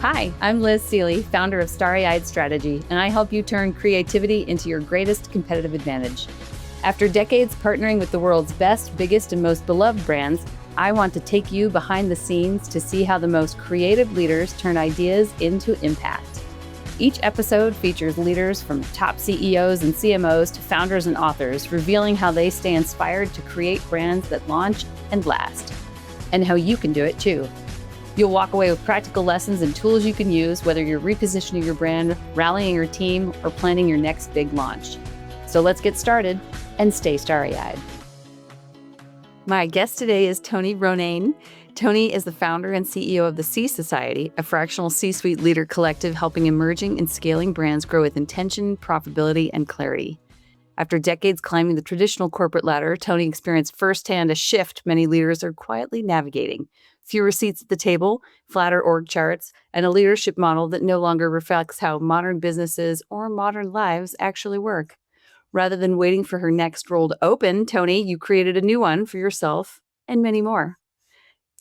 Hi, I'm Liz Seeley, founder of Starry-Eyed Strategy, and I help you turn creativity into your greatest competitive advantage. After decades partnering with the world's best, biggest, and most beloved brands, I want to take you behind the scenes to see how the most creative leaders turn ideas into impact. Each episode features leaders from top CEOs and CMOs to founders and authors, revealing how they stay inspired to create brands that launch and last, and how you can do it too. You'll walk away with practical lessons and tools you can use, whether you're repositioning your brand, rallying your team, or planning your next big launch. So let's get started and stay starry-eyed. My guest today is Toni Ronayne. Toni is the founder and CEO of the C Society, a fractional C-suite leader collective helping emerging and scaling brands grow with intention, profitability, and clarity. After decades climbing the traditional corporate ladder, Toni experienced firsthand a shift many leaders are quietly navigating. Fewer seats at the table, flatter org charts, and a leadership model that no longer reflects how modern businesses or modern lives actually work. Rather than waiting for her next role to open, Toni, you created a new one for yourself and many more.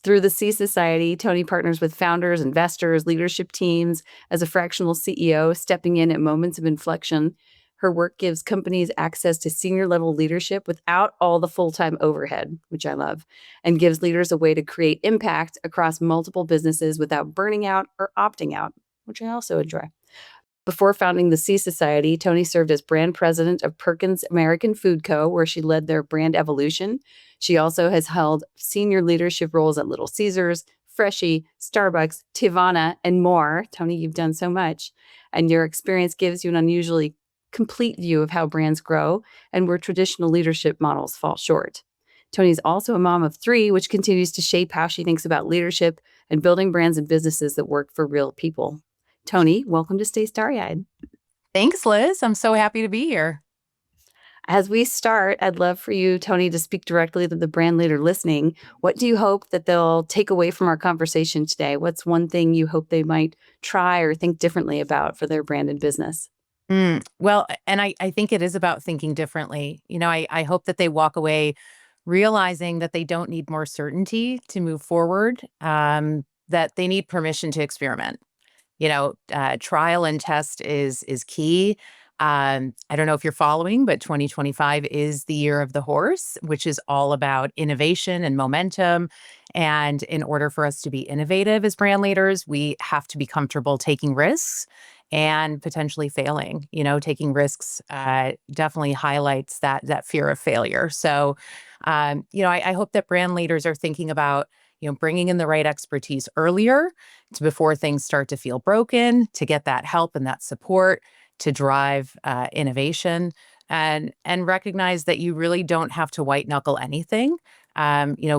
Through the C Society, Toni partners with founders, investors, leadership teams as a fractional CEO, stepping in at moments of inflection. Her work gives companies access to senior-level leadership without all the full-time overhead, which I love, and gives leaders a way to create impact across multiple businesses without burning out or opting out, which I also enjoy. Before founding the C Society, Toni served as brand president of Perkins American Food Co., where she led their brand evolution. She also has held senior leadership roles at Little Caesars, Freshii, Starbucks, Tivana, and more. Toni, you've done so much, and your experience gives you an unusually complete view of how brands grow and where traditional leadership models fall short. Toni's also a mom of three, which continues to shape how she thinks about leadership and building brands and businesses that work for real people. Toni, welcome to Stay Starry-Eyed. Thanks, Liz. I'm so happy to be here. As we start, I'd love for you, Toni, to speak directly to the brand leader listening. What do you hope that they'll take away from our conversation today? What's one thing you hope they might try or think differently about for their brand and business? Well, and I think it is about thinking differently. I hope that they walk away realizing that they don't need more certainty to move forward, that they need permission to experiment. Trial and test is key. I don't know if you're following, but 2025 is the year of the horse, which is all about innovation and momentum. And in order for us to be innovative as brand leaders, we have to be comfortable taking risks and potentially failing. Taking risks definitely highlights that fear of failure. So, I hope that brand leaders are thinking about bringing in the right expertise earlier to before things start to feel broken, to get that help and that support to drive innovation, and recognize that you really don't have to white knuckle anything.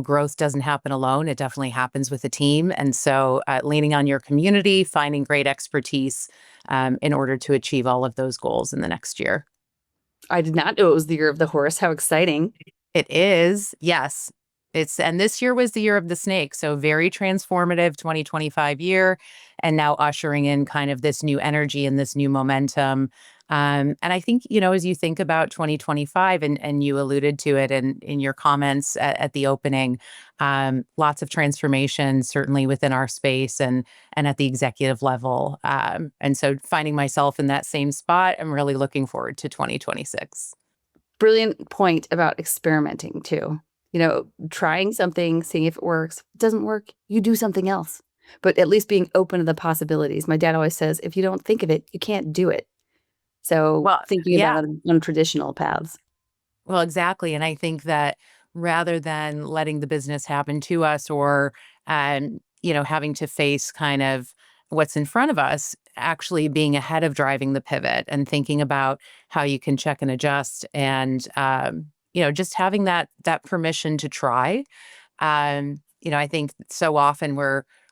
Growth doesn't happen alone. It definitely happens with a team. And so leaning on your community, finding great expertise in order to achieve all of those goals in the next year. I did not know it was the year of the horse. How exciting. It is, yes. And this year was the year of the snake. So very transformative 2025 year, and now ushering in kind of this new energy and this new momentum. And I think, as you think about 2025, and you alluded to it in your comments at the opening, lots of transformation, certainly within our space and at the executive level. And so finding myself in that same spot, I'm really looking forward to 2026. Brilliant point about experimenting too. Trying something, seeing if it works. If it doesn't work, you do something else. But at least being open to the possibilities. My dad always says, if you don't think of it, you can't do it. So thinking yeah. about it on traditional paths. Well, exactly. And I think that rather than letting the business happen to us or, having to face kind of what's in front of us, actually being ahead of driving the pivot and thinking about how you can check and adjust and, just having that permission to try. I think so often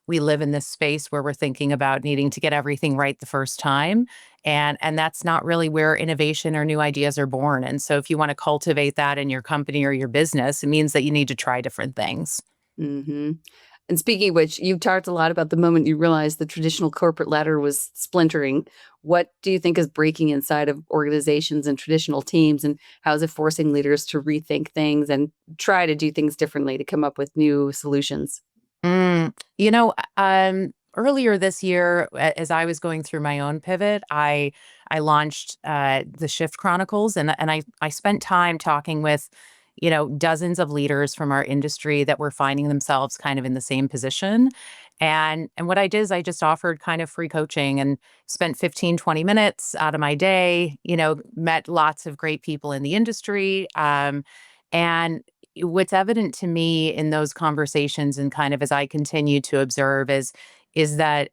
we live in this space where we're thinking about needing to get everything right the first time. And that's not really where innovation or new ideas are born. And so if you want to cultivate that in your company or your business, it means that you need to try different things. Mm-hmm. And speaking of which, you've talked a lot about the moment you realized the traditional corporate ladder was splintering. What do you think is breaking inside of organizations and traditional teams? And how is it forcing leaders to rethink things and try to do things differently to come up with new solutions? Mm, you know, um, earlier this year, as I was going through my own pivot, I launched the Shift Chronicles, and I spent time talking with, dozens of leaders from our industry that were finding themselves kind of in the same position. And what I did is I just offered kind of free coaching and spent 15, 20 minutes out of my day, met lots of great people in the industry. And what's evident to me in those conversations and kind of as I continue to observe is that,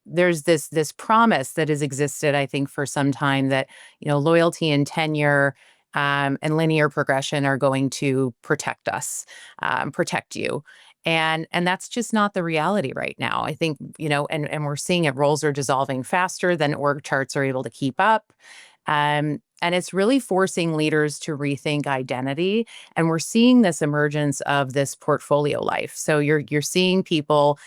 there's this promise that has existed, I think, for some time that, loyalty and tenure and linear progression are going to protect us, protect you. And that's just not the reality right now. I think, and we're seeing it, roles are dissolving faster than org charts are able to keep up. And it's really forcing leaders to rethink identity. And we're seeing this emergence of this portfolio life. So you're seeing people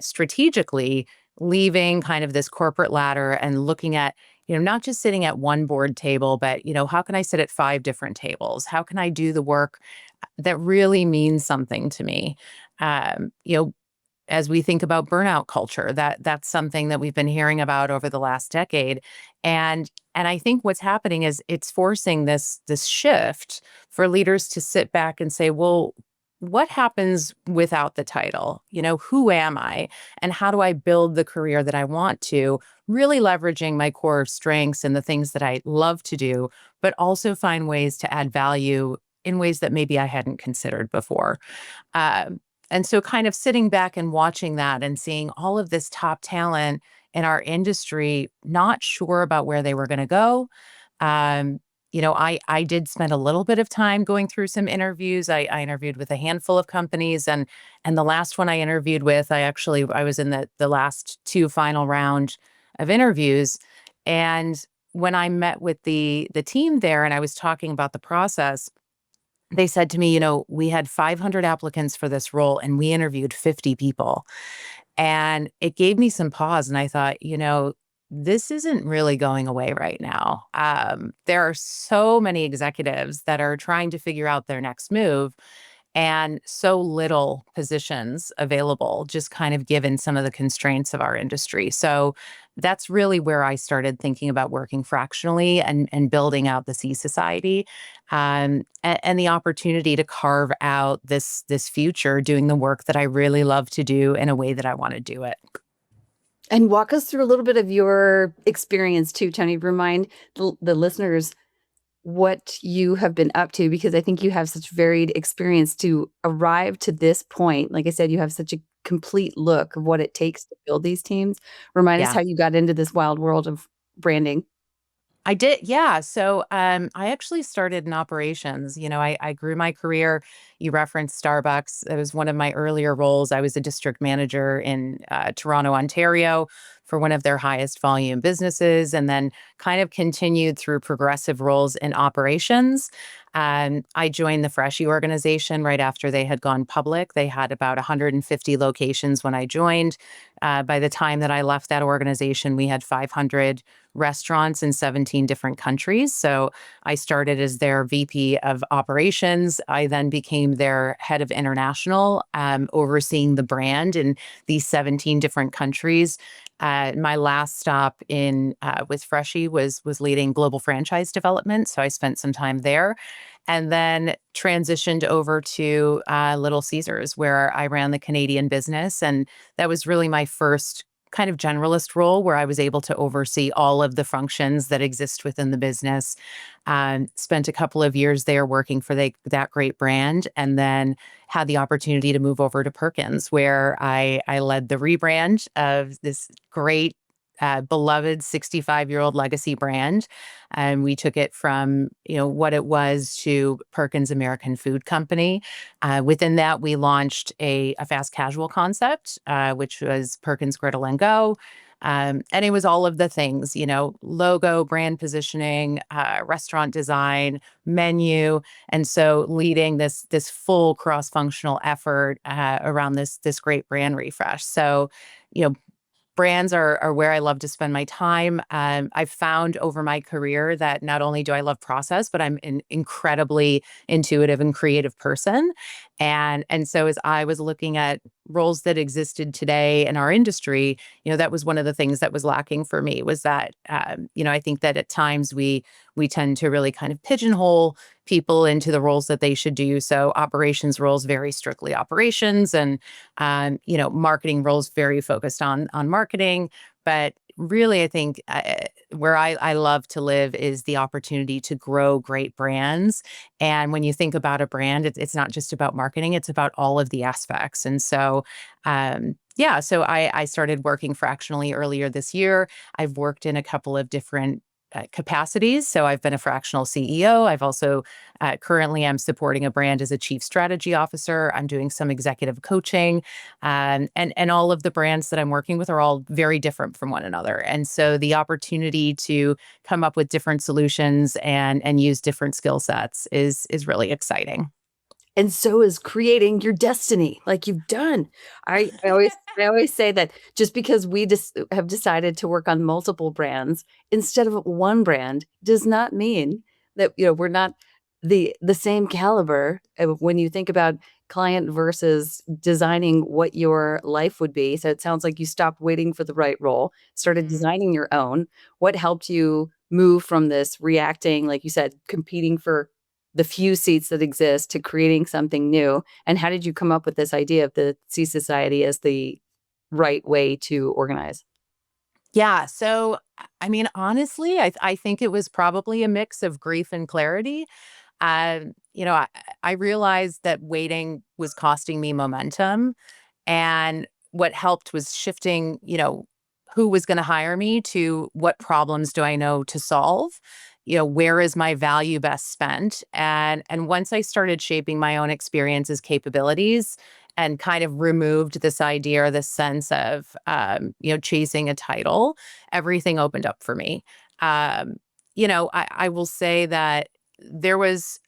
strategically leaving kind of this corporate ladder and looking at, not just sitting at one board table, but, how can I sit at 5 different tables? How can I do the work that really means something to me? Um, you know, as we think about burnout culture, that's something that we've been hearing about over the last decade. And I think what's happening is it's forcing this shift for leaders to sit back and say, well, what happens without the title? Who am I? And how do I build the career that I want to, really leveraging my core strengths and the things that I love to do, but also find ways to add value in ways that maybe I hadn't considered before. Um, and so kind of sitting back and watching that and seeing all of this top talent in our industry, not sure about where they were going to go. Um, I did spend a little bit of time going through some interviews. I interviewed with a handful of companies, and the last one I interviewed with, I was in the last 2 final round of interviews. And when I met with the team there and I was talking about the process, they said to me, we had 500 applicants for this role and we interviewed 50 people. And it gave me some pause. And I thought, this isn't really going away right now. There are so many executives that are trying to figure out their next move and so little positions available, just kind of given some of the constraints of our industry. So that's really where I started thinking about working fractionally and building out the C Society, and the opportunity to carve out this future doing the work that I really love to do in a way that I want to do it. And walk us through a little bit of your experience too, Tony. Remind the listeners what you have been up to, because I think you have such varied experience to arrive to this point. Like I said, you have such a complete look of what it takes to build these teams. Remind us Yeah. how you got into this wild world of branding. I did, yeah. So I actually started in operations. I grew my career. You referenced Starbucks. It was one of my earlier roles. I was a district manager in Toronto, Ontario for one of their highest volume businesses, and then kind of continued through progressive roles in operations. I joined the Freshii organization right after they had gone public. They had about 150 locations when I joined. By the time that I left that organization, we had 500 restaurants in 17 different countries. So I started as their VP of operations. I then became their head of international, overseeing the brand in these 17 different countries. My last stop in with Freshii was leading global franchise development. So I spent some time there, and then transitioned over to Little Caesars, where I ran the Canadian business. And that was really my first kind of generalist role where I was able to oversee all of the functions that exist within the business. Spent a couple of years there working for that great brand, and then had the opportunity to move over to Perkins, where I led the rebrand of this great beloved 65-year-old legacy brand. And we took it from, what it was to Perkins American Food Company. Within that, we launched a fast casual concept, which was Perkins Griddle and Go. And it was all of the things, logo, brand positioning, restaurant design, menu. And so leading this full cross-functional effort around this great brand refresh. So, brands are where I love to spend my time. I've found over my career that not only do I love process, but I'm an incredibly intuitive and creative person. And so as I was looking at roles that existed today in our industry, that was one of the things that was lacking for me was that, I think that at times we tend to really kind of pigeonhole people into the roles that they should do. So operations roles, very strictly operations, and, marketing roles very focused on marketing. But really, I think where I love to live is the opportunity to grow great brands. And when you think about a brand, it's not just about marketing, it's about all of the aspects. And so, yeah, so I started working fractionally earlier this year. I've worked in a couple of different capacities. So I've been a fractional CEO. I've also currently I'm supporting a brand as a chief strategy officer. I'm doing some executive coaching, and all of the brands that I'm working with are all very different from one another. And so the opportunity to come up with different solutions and use different skill sets is really exciting. And so is creating your destiny like you've done. I always say that just because we just have decided to work on multiple brands instead of one brand does not mean that we're not the same caliber when you think about client versus designing what your life would be. So it sounds like you stopped waiting for the right role, started designing your own. What helped you move from this reacting, like you said, competing for the few seats that exist to creating something new? And how did you come up with this idea of the Sea Society as the right way to organize? Yeah. So, I mean, honestly, I think it was probably a mix of grief and clarity. I realized that waiting was costing me momentum. And what helped was shifting, who was going to hire me to what problems do I know to solve? Where is my value best spent? And once I started shaping my own experiences, capabilities, and kind of removed this idea or this sense of, chasing a title, everything opened up for me. Um, I will say that there was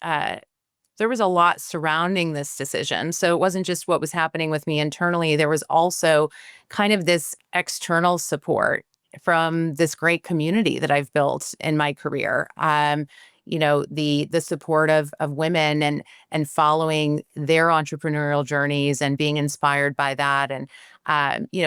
there was a lot surrounding this decision. So it wasn't just what was happening with me internally. There was also kind of this external support from this great community that I've built in my career. The support of women and following their entrepreneurial journeys and being inspired by that. And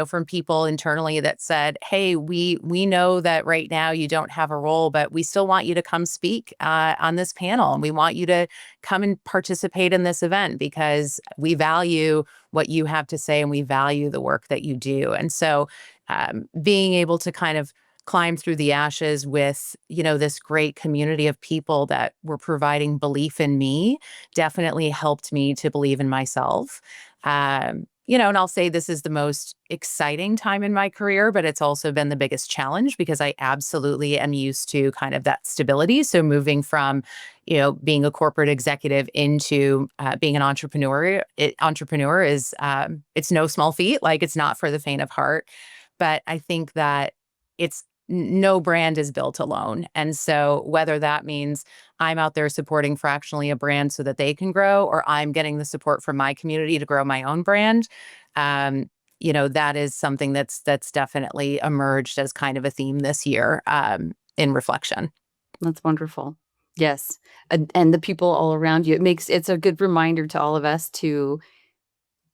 from people internally that said, "Hey, we know that right now you don't have a role, but we still want you to come speak on this panel, and we want you to come and participate in this event because we value what you have to say and we value the work that you do." And so, being able to kind of climb through the ashes with this great community of people that were providing belief in me definitely helped me to believe in myself. And I'll say this is the most exciting time in my career, but it's also been the biggest challenge because I absolutely am used to kind of that stability. So moving from, being a corporate executive into being an entrepreneur is it's no small feat. Like, it's not for the faint of heart. But I think that no brand is built alone. And so whether that means I'm out there supporting fractionally a brand so that they can grow, or I'm getting the support from my community to grow my own brand, that is something that's definitely emerged as kind of a theme this year, in reflection. That's wonderful. Yes. And the people all around you. It's a good reminder to all of us to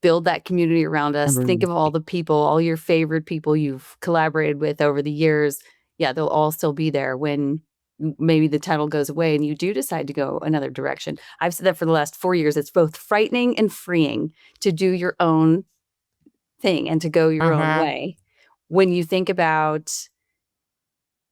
build that community around us. Think of all the people, all your favorite people you've collaborated with over the years. Yeah, they'll all still be there when maybe the title goes away and you do decide to go another direction. I've said that for the last 4 years. It's both frightening and freeing to do your own thing and to go your own Mhm. way. When you think about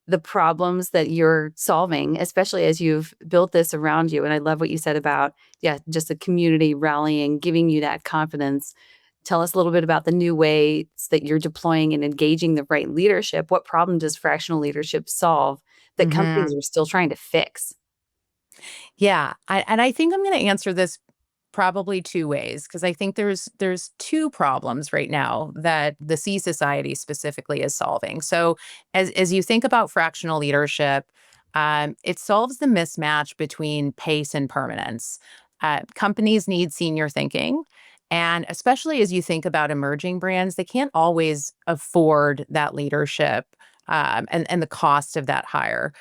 the problems that you're solving, especially as you've built this around you. And I love what you said about, yeah, just the community rallying, giving you that confidence. Tell us a little bit about the new ways that you're deploying and engaging the right leadership. What problem does fractional leadership solve that companies Mhm. are still trying to fix? Yeah, and I think I'm going to answer this probably two ways because I think there's two problems right now that the C Society specifically is solving. So as you think about fractional leadership, it solves the mismatch between pace and permanence. Companies need senior thinking. And especially as you think about emerging brands, they can't always afford that leadership, and the cost of that hire.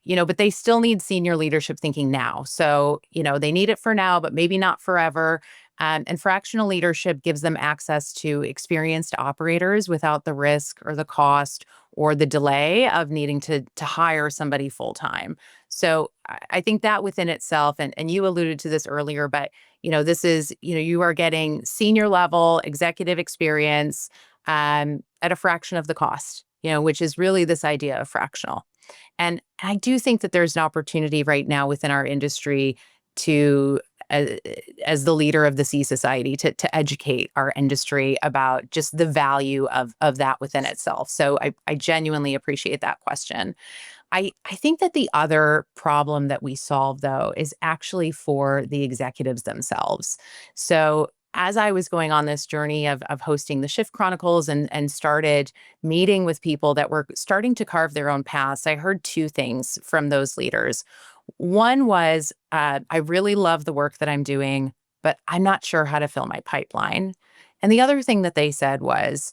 But they still need senior leadership thinking now. So, they need it for now, but maybe not forever. And fractional leadership gives them access to experienced operators without the risk or the cost or the delay of needing to hire somebody full time. So I think that within itself, and you alluded to this earlier, but this is, you are getting senior level executive experience at a fraction of the cost, which is really this idea of fractional. And I do think that there's an opportunity right now within our industry to, as, as the leader of the C Society, to educate our industry about just the value of that within itself. So I genuinely appreciate that question. I think that the other problem that we solve, though, is actually for the executives themselves. So as I was going on this journey of hosting the Shift Chronicles and started meeting with people that were starting to carve their own paths, I heard two things from those leaders. One was, I really love the work that I'm doing, but I'm not sure how to fill my pipeline. And the other thing that they said was,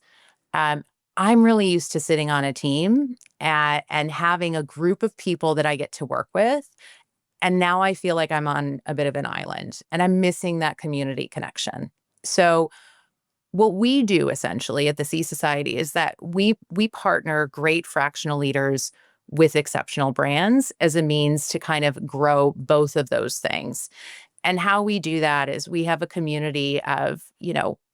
um, I'm really used to sitting on a team and having a group of people that I get to work with. And now I feel like I'm on a bit of an island and I'm missing that community connection. So what we do essentially at the C Society is that we partner great fractional leaders with exceptional brands as a means to kind of grow both of those things. And how we do that is we have a community of,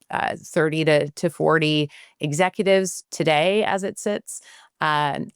30 to 40 executives today as it sits. And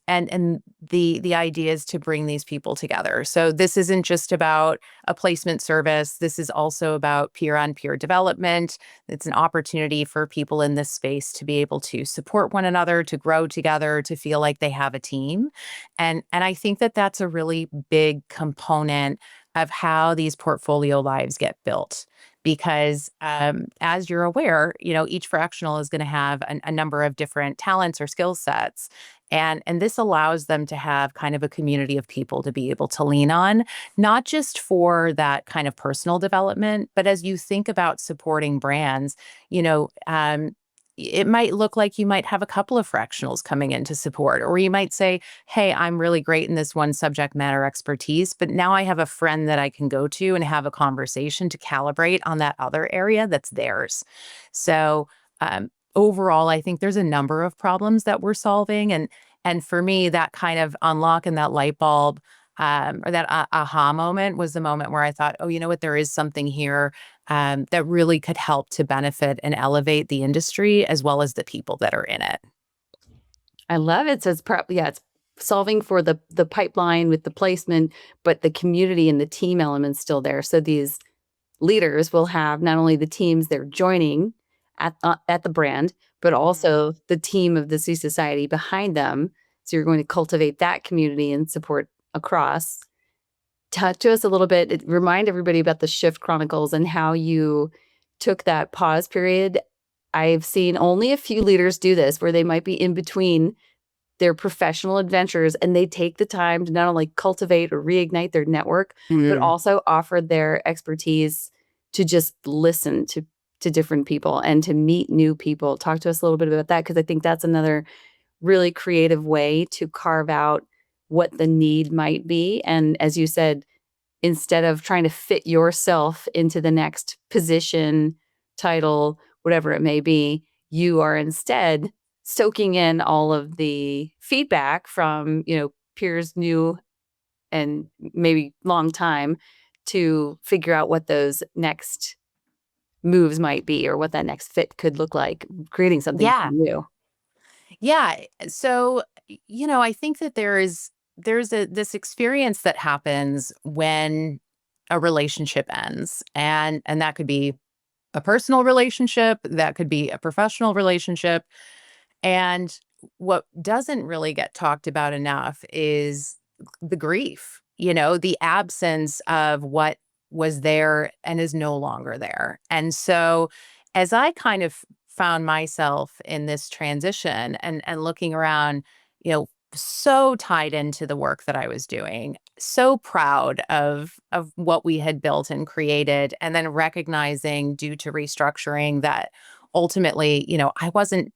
the idea is to bring these people together. So this isn't just about a placement service. This is also about peer-on-peer development. It's an opportunity for people in this space to be able to support one another, to grow together, to feel like they have a team. And I think that that's a really big component of how these portfolio lives get built. Because as you're aware, each fractional is going to have a number of different talents or skill sets. And this allows them to have kind of a community of people to be able to lean on, not just for that kind of personal development, but as you think about supporting brands, it might look like you might have a couple of fractionals coming in to support, or you might say, hey, I'm really great in this one subject matter expertise, but now I have a friend that I can go to and have a conversation to calibrate on that other area that's theirs. So overall, I think there's a number of problems that we're solving. And for me, that kind of unlock and that light bulb or that aha moment was the moment where I thought, oh, you know what, there is something here that really could help to benefit and elevate the industry as well as the people that are in it. I love it. So it's solving for the pipeline with the placement, but the community and the team element's still there. So these leaders will have not only the teams they're joining at the brand, but also the team of the C Society behind them. So you're going to cultivate that community and support across. Talk to us a little bit. Remind everybody about the Shift Chronicles and how you took that pause period. I've seen only a few leaders do this where they might be in between their professional adventures and they take the time to not only cultivate or reignite their network, but also offer their expertise to just listen to different people and to meet new people. Talk to us a little bit about that, because I think that's another really creative way to carve out what the need might be. And as you said, instead of trying to fit yourself into the next position, title, whatever it may be, you are instead soaking in all of the feedback from, peers new and maybe long time to figure out what those next moves might be or what that next fit could look like, creating something Yeah. new. Yeah. So, I think that there's this experience that happens when a relationship ends. And that could be a personal relationship, that could be a professional relationship. And what doesn't really get talked about enough is the grief, the absence of what was there and is no longer there. And so, as I kind of found myself in this transition and looking around, so tied into the work that I was doing, so proud of what we had built and created, and then recognizing due to restructuring that ultimately, I wasn't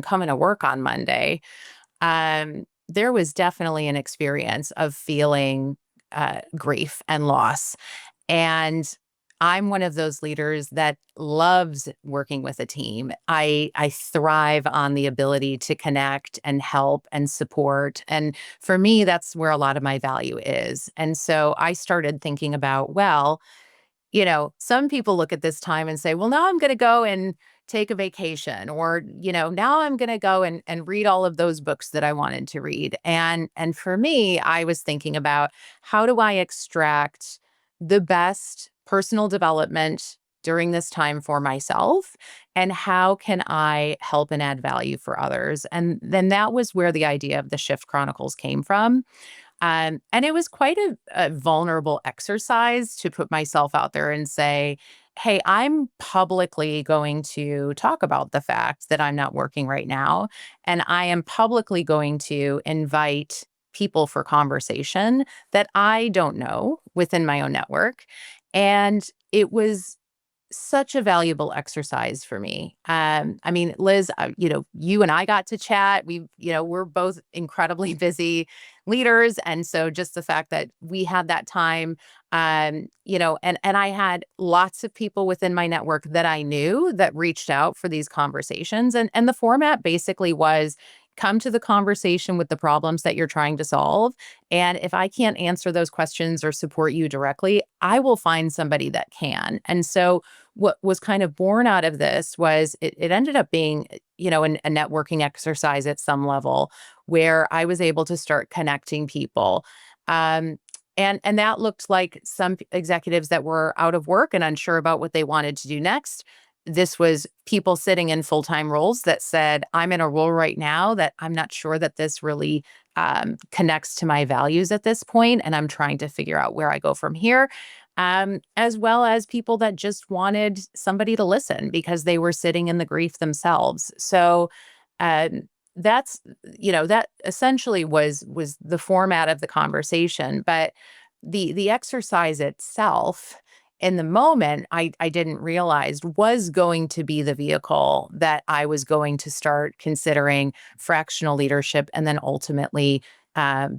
coming to work on Monday. There was definitely an experience of feeling grief and loss. And I'm one of those leaders that loves working with a team. I thrive on the ability to connect and help and support. And for me, that's where a lot of my value is. And so I started thinking about, well, some people look at this time and say, well, now I'm going to go and take a vacation, or, now I'm going to go and read all of those books that I wanted to read. And for me, I was thinking about, how do I extract the best personal development during this time for myself? And how can I help and add value for others? And then that was where the idea of the Shift Chronicles came from. And it was quite a vulnerable exercise to put myself out there and say, hey, I'm publicly going to talk about the fact that I'm not working right now. And I am publicly going to invite people for conversation that I don't know within my own network. And it was such a valuable exercise for me. I mean, Liz, you and I got to chat. We're both incredibly busy leaders. And so just the fact that we had that time, and I had lots of people within my network that I knew that reached out for these conversations. And the format basically was, come to the conversation with the problems that you're trying to solve. And if I can't answer those questions or support you directly, I will find somebody that can. And so what was kind of born out of this was, it ended up being, a networking exercise at some level, where I was able to start connecting people. And that looked like some executives that were out of work and unsure about what they wanted to do next. This was people sitting in full-time roles that said, I'm in a role right now that I'm not sure that this really connects to my values at this point, and I'm trying to figure out where I go from here. As well as people that just wanted somebody to listen because they were sitting in the grief themselves. So that's, that essentially was the format of the conversation. But the exercise itself, in the moment, I didn't realize was going to be the vehicle that I was going to start considering fractional leadership, and then ultimately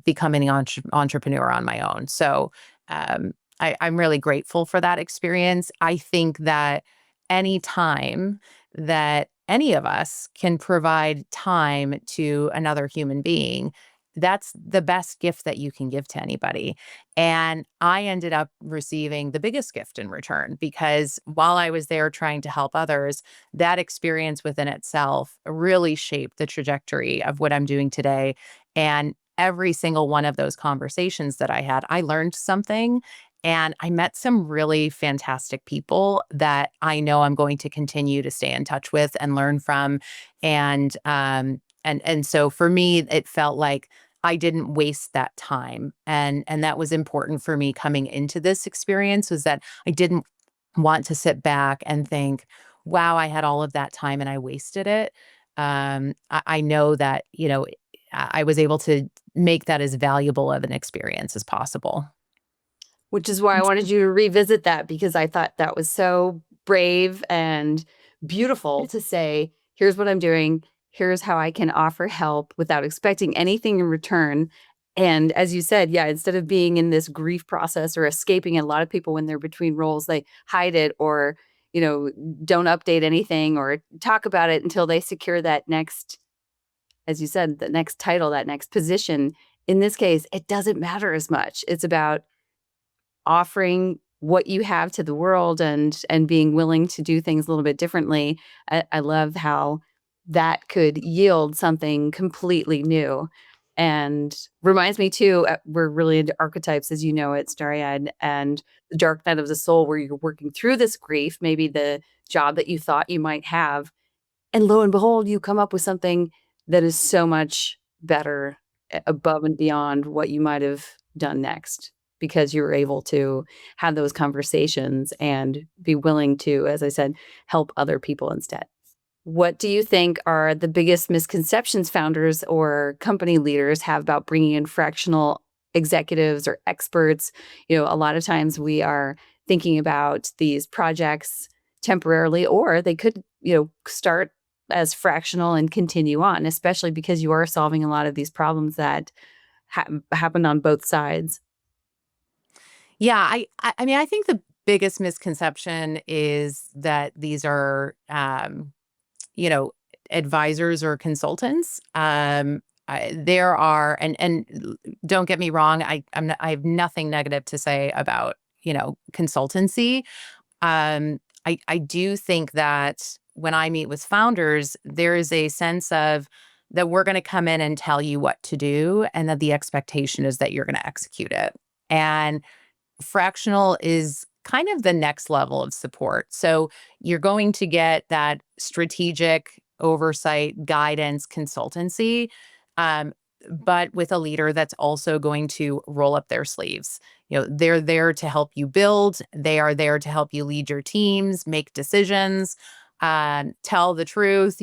becoming an entrepreneur on my own. So I'm really grateful for that experience. I think that any time that any of us can provide time to another human being, that's the best gift that you can give to anybody. And I ended up receiving the biggest gift in return, because while I was there trying to help others, that experience within itself really shaped the trajectory of what I'm doing today. And every single one of those conversations that I had, I learned something. And I met some really fantastic people that I know I'm going to continue to stay in touch with and learn from. And so for me, it felt like I didn't waste that time. And that was important for me coming into this experience, was that I didn't want to sit back and think, wow, I had all of that time and I wasted it. I know that, I was able to make that as valuable of an experience as possible. Which is why I wanted you to revisit that, because I thought that was so brave and beautiful to say, here's what I'm doing. Here's how I can offer help without expecting anything in return. And as you said, yeah, instead of being in this grief process or escaping, a lot of people when they're between roles, they hide it, or, don't update anything or talk about it until they secure that next, as you said, the next title, that next position. In this case, it doesn't matter as much. It's about offering what you have to the world, and being willing to do things a little bit differently. I love how that could yield something completely new. And reminds me too, we're really into archetypes, as you know, at Starry Eyed, and the dark night of the soul, where you're working through this grief, maybe the job that you thought you might have, and lo and behold, you come up with something that is so much better, above and beyond what you might have done next, because you were able to have those conversations and be willing to, as I said, help other people instead. What do you think are the biggest misconceptions founders or company leaders have about bringing in fractional executives or experts? A lot of times we are thinking about these projects temporarily, or they could, start as fractional and continue on, especially because you are solving a lot of these problems that happen on both sides. Yeah, I mean, I think the biggest misconception is that these are, you know, advisors or consultants. There are, and don't get me wrong, I have nothing negative to say about, consultancy. I do think that when I meet with founders, there is a sense of that we're going to come in and tell you what to do, and that the expectation is that you're going to execute it. And fractional is kind of the next level of support. So you're going to get that strategic oversight, guidance, consultancy, um, but with a leader that's also going to roll up their sleeves. They're there to help you build. They are there to help you lead your teams, make decisions, tell the truth.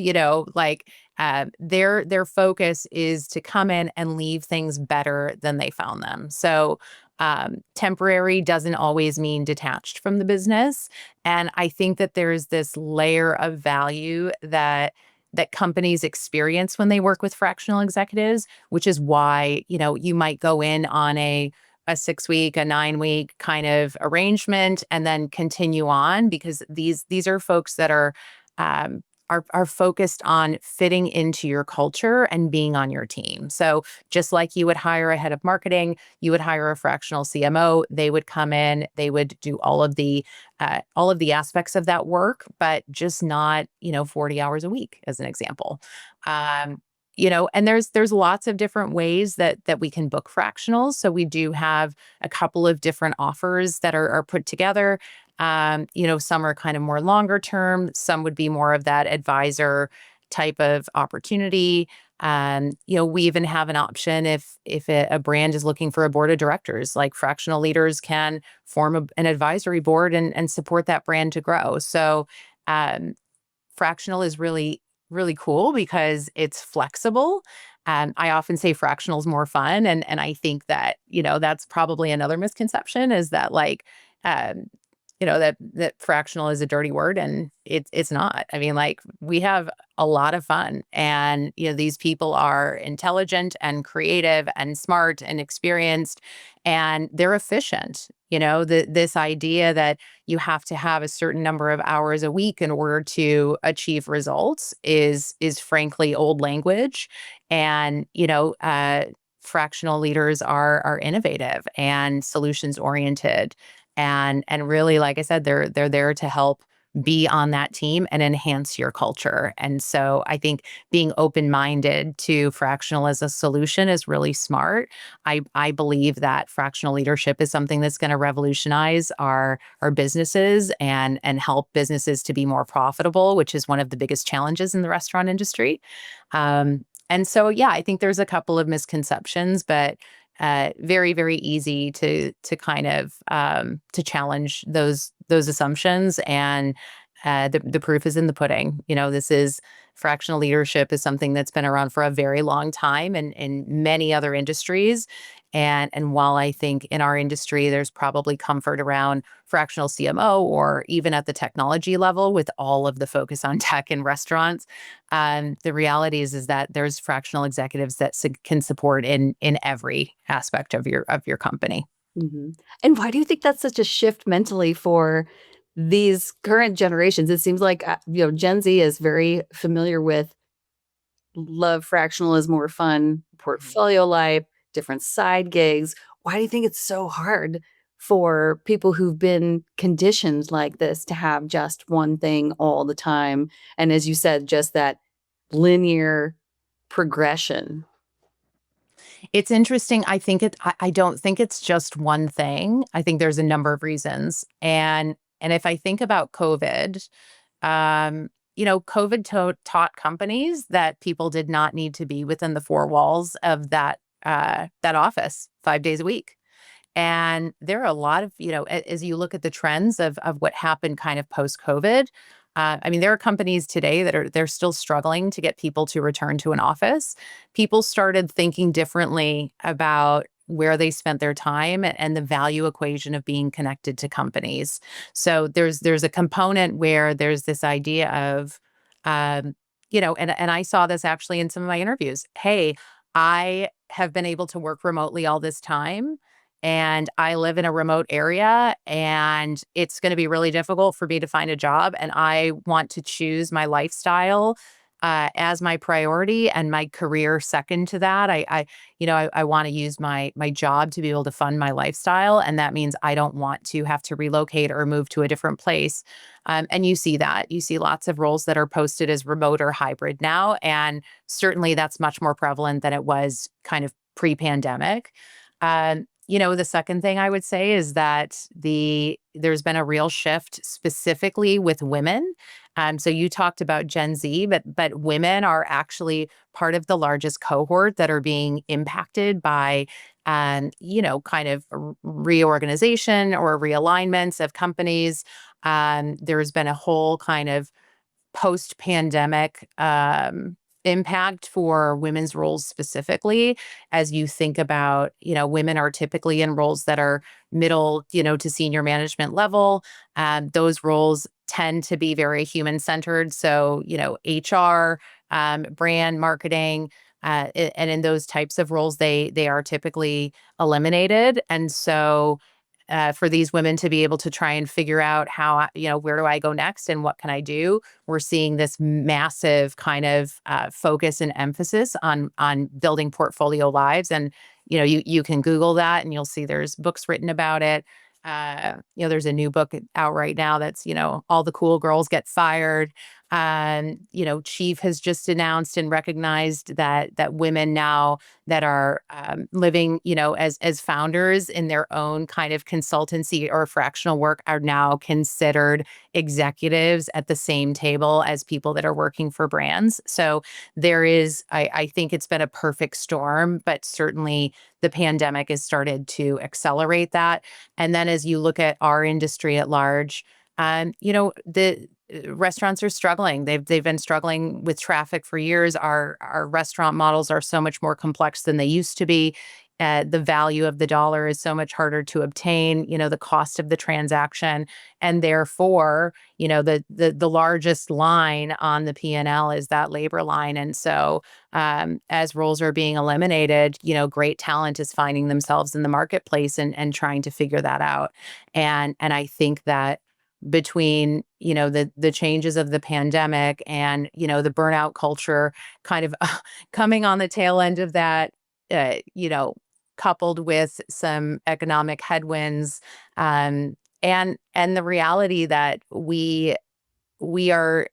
Their focus is to come in and leave things better than they found them. So temporary doesn't always mean detached from the business. And I think that there's this layer of value that companies experience when they work with fractional executives, which is why, you might go in on a 6 week, a 9 week kind of arrangement and then continue on, because these are folks that um, are focused on fitting into your culture and being on your team. So just like you would hire a head of marketing, you would hire a fractional CMO. They would come in, they would do all of the aspects of that work, but just not 40 hours a week, as an example. And there's lots of different ways that we can book fractionals. So we do have a couple of different offers that are put together. Some are kind of more longer term. Some would be more of that advisor type of opportunity. We even have an option if a brand is looking for a board of directors, like fractional leaders can form an advisory board and support that brand to grow. So um, fractional is really, really cool because it's flexible. I often say fractional is more fun. And I think that, that's probably another misconception, is that um, that fractional is a dirty word, and it's not. I mean, we have a lot of fun, and these people are intelligent and creative and smart and experienced, and they're efficient. This idea that you have to have a certain number of hours a week in order to achieve results is frankly old language. And fractional leaders are innovative and solutions oriented, and really, like I said, they're there to help be on that team and enhance your culture. And so I think being open-minded to fractional as a solution is really smart. I believe that fractional leadership is something that's going to revolutionize our businesses and help businesses to be more profitable, which is one of the biggest challenges in the restaurant industry. And so, yeah, I think there's a couple of misconceptions, but very, very easy to kind of to challenge those assumptions. And the proof is in the pudding. This is fractional leadership is something that's been around for a very long time, and in many other industries. And while I think in our industry there's probably comfort around fractional CMO, or even at the technology level with all of the focus on tech in restaurants, the reality is that there's fractional executives that can support in every aspect of your company. Hmm. And why do you think that's such a shift mentally for these current generations? It seems like, Gen Z is very familiar with love fractional is more fun, portfolio life, different side gigs. Why do you think it's so hard for people who've been conditioned like this to have just one thing all the time? And as you said, just that linear progression. It's interesting. I don't think it's just one thing. I think there's a number of reasons. And if I think about COVID, COVID taught companies that people did not need to be within the four walls of that office 5 days a week. And there are a lot of, as you look at the trends of what happened kind of post COVID, I mean, there are companies today they're still struggling to get people to return to an office. People started thinking differently about where they spent their time and the value equation of being connected to companies. So there's a component where there's this idea of, and I saw this actually in some of my interviews. Hey, I have been able to work remotely all this time, and I live in a remote area, and it's going to be really difficult for me to find a job, and I want to choose my lifestyle as my priority and my career second to that. I want to use my job to be able to fund my lifestyle, and that means I don't want to have to relocate or move to a different place. And you see that. You see lots of roles that are posted as remote or hybrid now, and certainly that's much more prevalent than it was kind of pre-pandemic. The second thing I would say is that there's been a real shift specifically with women. So you talked about Gen Z, but women are actually part of the largest cohort that are being impacted by, kind of reorganization or realignments of companies. There's been a whole kind of post-pandemic impact for women's roles specifically. As you think about, women are typically in roles that are middle, to senior management level. Those roles tend to be very human-centered. So, HR, brand marketing, and in those types of roles, they are typically eliminated. And so for these women to be able to try and figure out how, where do I go next and what can I do? We're seeing this massive kind of focus and emphasis on building portfolio lives. And, you can Google that and you'll see there's books written about it. There's a new book out right now that's, all the cool girls get fired. Chief has just announced and recognized that women now that are living, as founders in their own kind of consultancy or fractional work are now considered executives at the same table as people that are working for brands. So I think it's been a perfect storm, but certainly the pandemic has started to accelerate that. And then as you look at our industry at large, the restaurants are struggling. They've been struggling with traffic for years. Our restaurant models are so much more complex than they used to be. The value of the dollar is so much harder to obtain. The cost of the transaction, and therefore, the largest line on the P&L is that labor line. And so, as roles are being eliminated, great talent is finding themselves in the marketplace and trying to figure that out. And I think that between the changes of the pandemic and the burnout culture kind of coming on the tail end of that, uh, you know coupled with some economic headwinds, and the reality that we are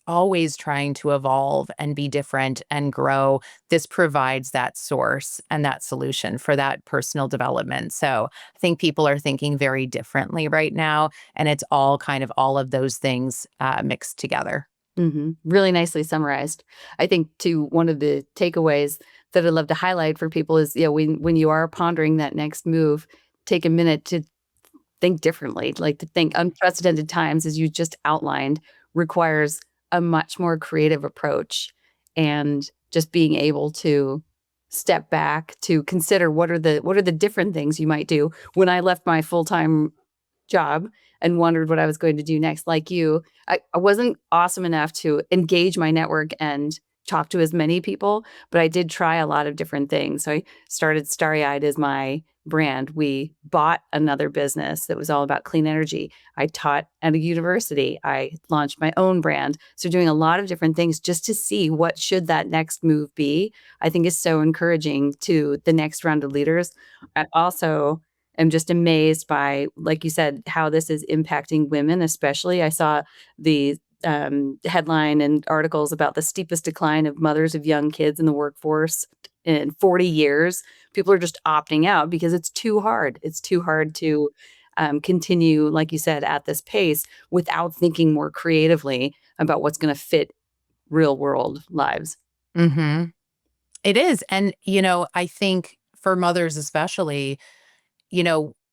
always trying to evolve and be different and grow. This provides that source and that solution for that personal development. So I think people are thinking very differently right now, and it's all kind of all of those things mixed together. Really nicely summarized. I think too, one of the takeaways that I'd love to highlight for people is, when you are pondering that next move, take a minute to think differently, like to think unprecedented times, as you just outlined, requires a much more creative approach, and just being able to step back to consider what are the different things you might do. When I left my full-time job and wondered what I was going to do next, like you, I wasn't awesome enough to engage my network and talk to as many people, but I did try a lot of different things. So I started Starry Eyed as my brand. We bought another business that was all about clean energy. I taught at a university. I launched my own brand. So doing a lot of different things just to see what should that next move be, I think is so encouraging to the next round of leaders. I also am just amazed by, like you said, how this is impacting women, especially. I saw the headline and articles about the steepest decline of mothers of young kids in the workforce in 40 years. People are just opting out because it's too hard. It's too hard to continue, like you said, at this pace without thinking more creatively about what's going to fit real world lives. Hmm. It is. And, I think for mothers especially,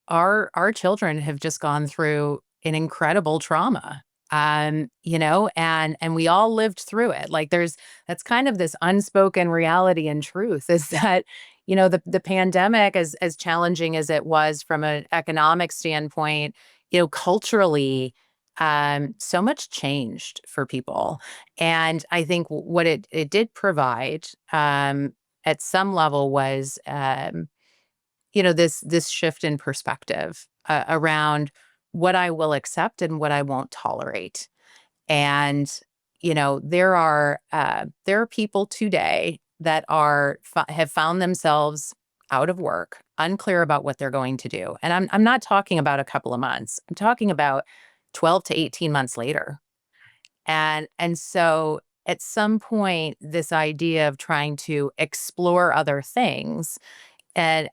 our children have just gone through an incredible trauma. And we all lived through it. Like that's kind of this unspoken reality and truth is that, the pandemic, as challenging as it was from an economic standpoint, culturally, so much changed for people. And I think what it did provide, at some level was, this shift in perspective around what I will accept and what I won't tolerate. And there are people today that have found themselves out of work, unclear about what they're going to do. And I'm not talking about a couple of months. I'm talking about 12 to 18 months later. And so at some point, this idea of trying to explore other things and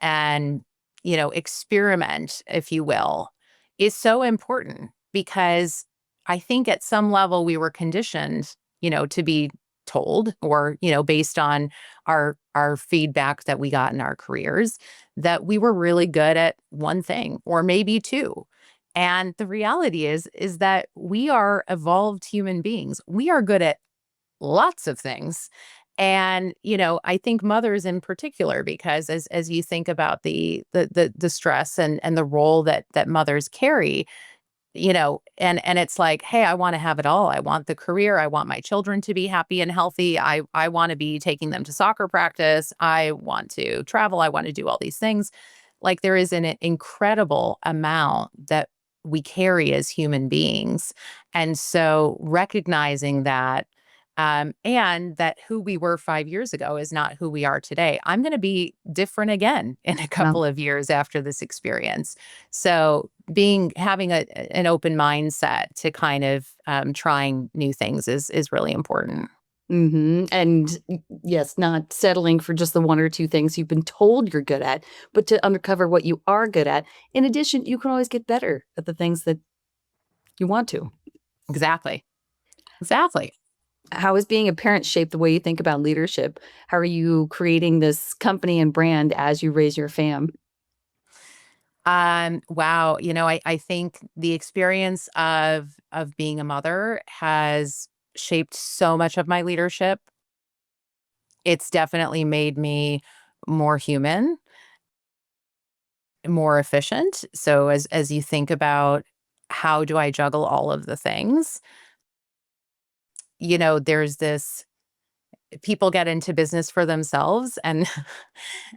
experiment, if you will, is so important because I think at some level we were conditioned, to be told or based on our feedback that we got in our careers that we were really good at one thing or maybe two. And the reality is that we are evolved human beings. We are good at lots of things. And I think mothers in particular, because as you think about the stress and the role that mothers carry, and it's like, hey, I want to have it all. I want the career. I want my children to be happy and healthy. I want to be taking them to soccer practice. I want to travel. I want to do all these things. Like there is an incredible amount that we carry as human beings. And so recognizing that and that who we were 5 years ago is not who we are today. I'm going to be different again in a Well, couple of years after this experience. So having an open mindset to kind of trying new things is really important. And yes, not settling for just the one or two things you've been told you're good at, but to uncover what you are good at. In addition, you can always get better at the things that you want to. Exactly. Exactly. How has being a parent shaped the way you think about leadership? How are you creating this company and brand as you raise your fam? Wow. I think the experience of being a mother has shaped so much of my leadership. It's definitely made me more human, more efficient. So as you think about how do I juggle all of the things, there's this people get into business for themselves and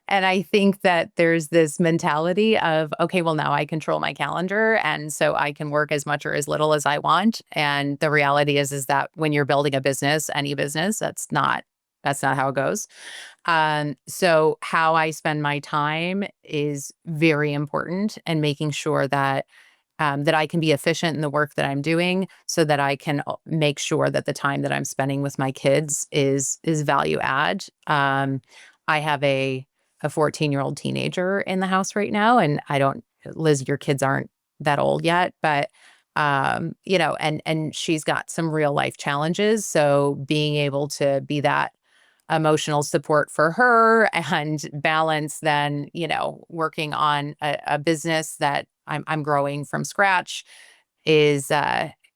and I think that there's this mentality of okay, well now I control my calendar and so I can work as much or as little as I want. And the reality is that when you're building a business, any business, that's not how it goes. So how I spend my time is very important and making sure that I can be efficient in the work that I'm doing so that I can make sure that the time that I'm spending with my kids is value add. I have a 14-year-old teenager in the house right now, and I don't, Liz, your kids aren't that old yet, but and she's got some real life challenges. So being able to be that emotional support for her and balance then working on a business that I'm growing from scratch is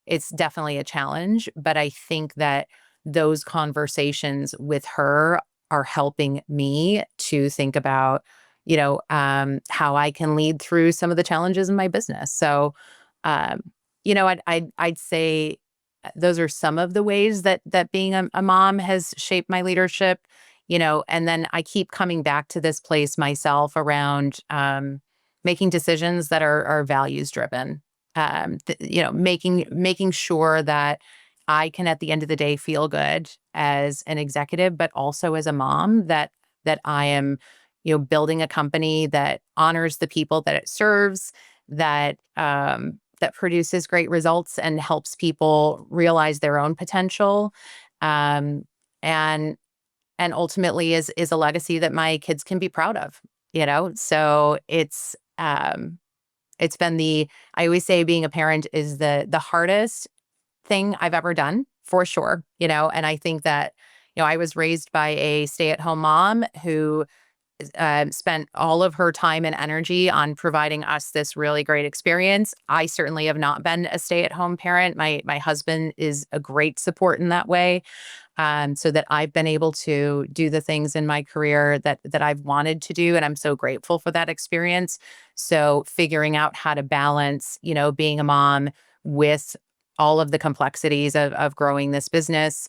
it's definitely a challenge, but I think that those conversations with her are helping me to think about how I can lead through some of the challenges in my business. So um I'd say those are some of the ways that being a mom has shaped my leadership. And then I keep coming back to this place myself around making decisions that are values driven. Making sure that I can at the end of the day feel good as an executive, but also as a mom that I am building a company that honors the people that it serves, that produces great results and helps people realize their own potential, um, and and ultimately is a legacy that my kids can be proud of. So it's been the I always say being a parent is the hardest thing I've ever done for sure. And I think that I was raised by a stay-at-home mom who spent all of her time and energy on providing us this really great experience. I certainly have not been a stay-at-home parent. My husband is a great support in that way, so that I've been able to do the things in my career that I've wanted to do, and I'm so grateful for that experience. So figuring out how to balance, being a mom with all of the complexities of growing this business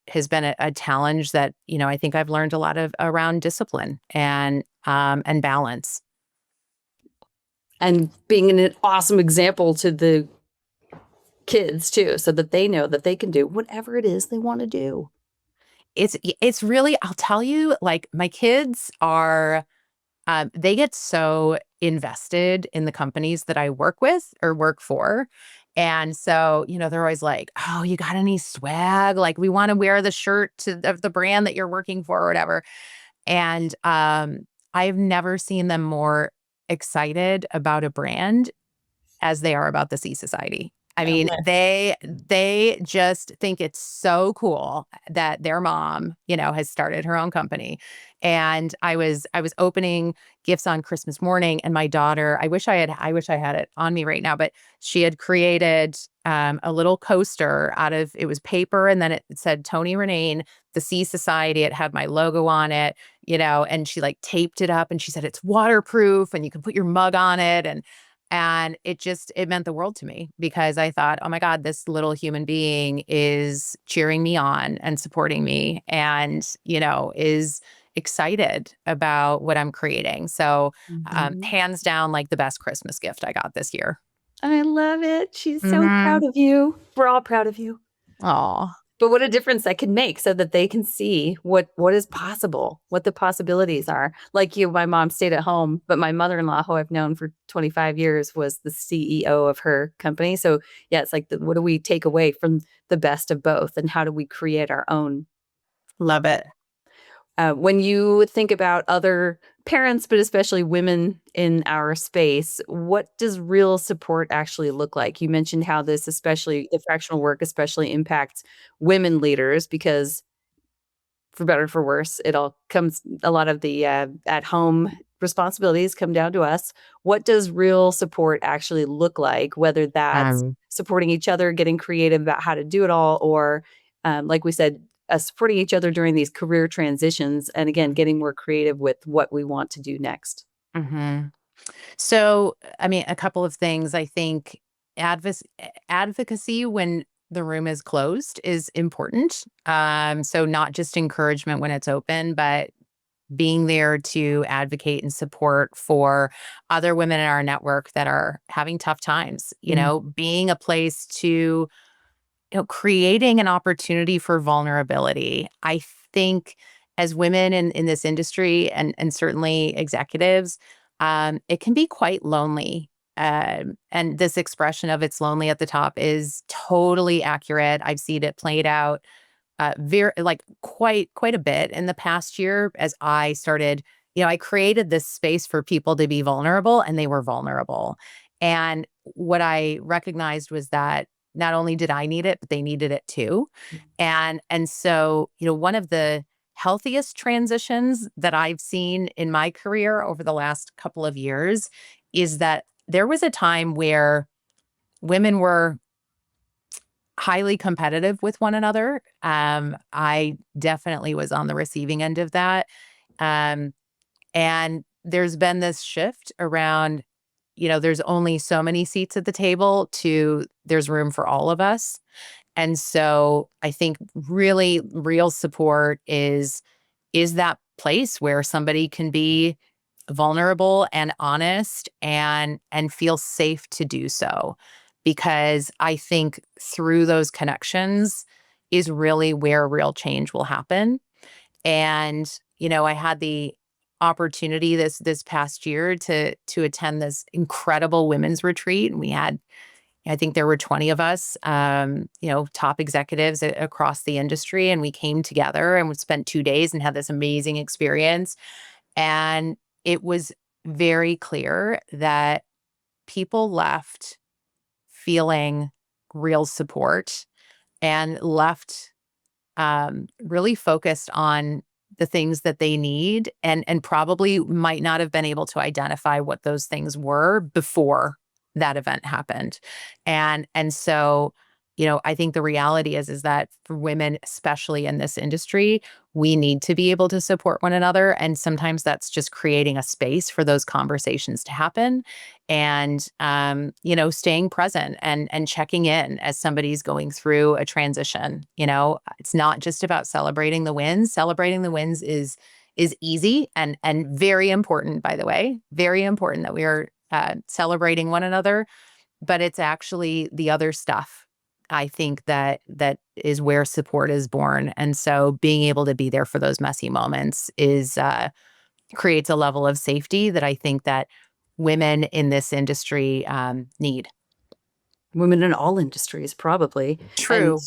has been a challenge that I think I've learned a lot of around discipline. And and balance. And being an awesome example to the kids too, so that they know that they can do whatever it is they want to do. It's really, I'll tell you, like my kids are, they get so invested in the companies that I work with or work for. And so, they're always like, "Oh, you got any swag? Like, we want to wear the shirt of the brand that you're working for or whatever." And I've never seen them more excited about a brand as they are about the Sea Society. I mean, they just think it's so cool that their mom, has started her own company. And I was opening gifts on Christmas morning, and my daughter, I wish I had it on me right now, but she had created a little coaster out of, it was paper, and then it said Toni Ronayne, the Sea Society. It had my logo on it, and she like taped it up, and she said it's waterproof and you can put your mug on it. And it meant the world to me because I thought, oh my God, this little human being is cheering me on and supporting me and, is excited about what I'm creating. So, hands down, like the best Christmas gift I got this year. I love it. She's so Mm-hmm. proud of you. We're all proud of you. Oh, But what a difference that can make so that they can see what is possible, what the possibilities are. Like you, my mom stayed at home, but my mother-in-law, who I've known for 25 years, was the CEO of her company. So yeah, it's like what do we take away from the best of both, and how do we create our own? love it. When you think about other parents, but especially women in our space, what does real support actually look like? You mentioned how this, especially the fractional work, especially impacts women leaders because, for better or for worse, it all comes, a lot of the at home responsibilities come down to us. What does real support actually look like? Whether that's Um, supporting each other, getting creative about how to do it all, or like we said, supporting each other during these career transitions, and again, getting more creative with what we want to do next. mhm. So, I mean, a couple of things. I think advocacy when the room is closed is important. So not just encouragement when it's open, but being there to advocate and support for other women in our network that are having tough times, Mm. being a place to, creating an opportunity for vulnerability. I think as women in this industry and certainly executives, it can be quite lonely. And this expression of it's lonely at the top is totally accurate. I've seen it played out very like quite a bit in the past year as I started, I created this space for people to be vulnerable and they were vulnerable. And what I recognized was that not only did I need it, but they needed it too. And so, one of the healthiest transitions that I've seen in my career over the last couple of years is that there was a time where women were highly competitive with one another. I definitely was on the receiving end of that. Um, and there's been this shift around, there's only so many seats at the table to there's room for all of us. And so I think really real support is that place where somebody can be vulnerable and honest and feel safe to do so, because I think through those connections is really where real change will happen. And I had the opportunity this past year to attend this incredible women's retreat, and we had, I think there were 20 of us, top executives across the industry, and we came together and we spent 2 days and had this amazing experience. And it was very clear that people left feeling real support and left really focused on the things that they need and probably might not have been able to identify what those things were before that event happened. And so, I think the reality is that for women, especially in this industry, we need to be able to support one another. And sometimes that's just creating a space for those conversations to happen and staying present and checking in as somebody's going through a transition. It's not just about celebrating the wins. Celebrating the wins is easy and very important, by the way, very important that we are celebrating one another, but it's actually the other stuff. I think that is where support is born. And so being able to be there for those messy moments is creates a level of safety that I think that women in this industry need. Women in all industries, probably. And True.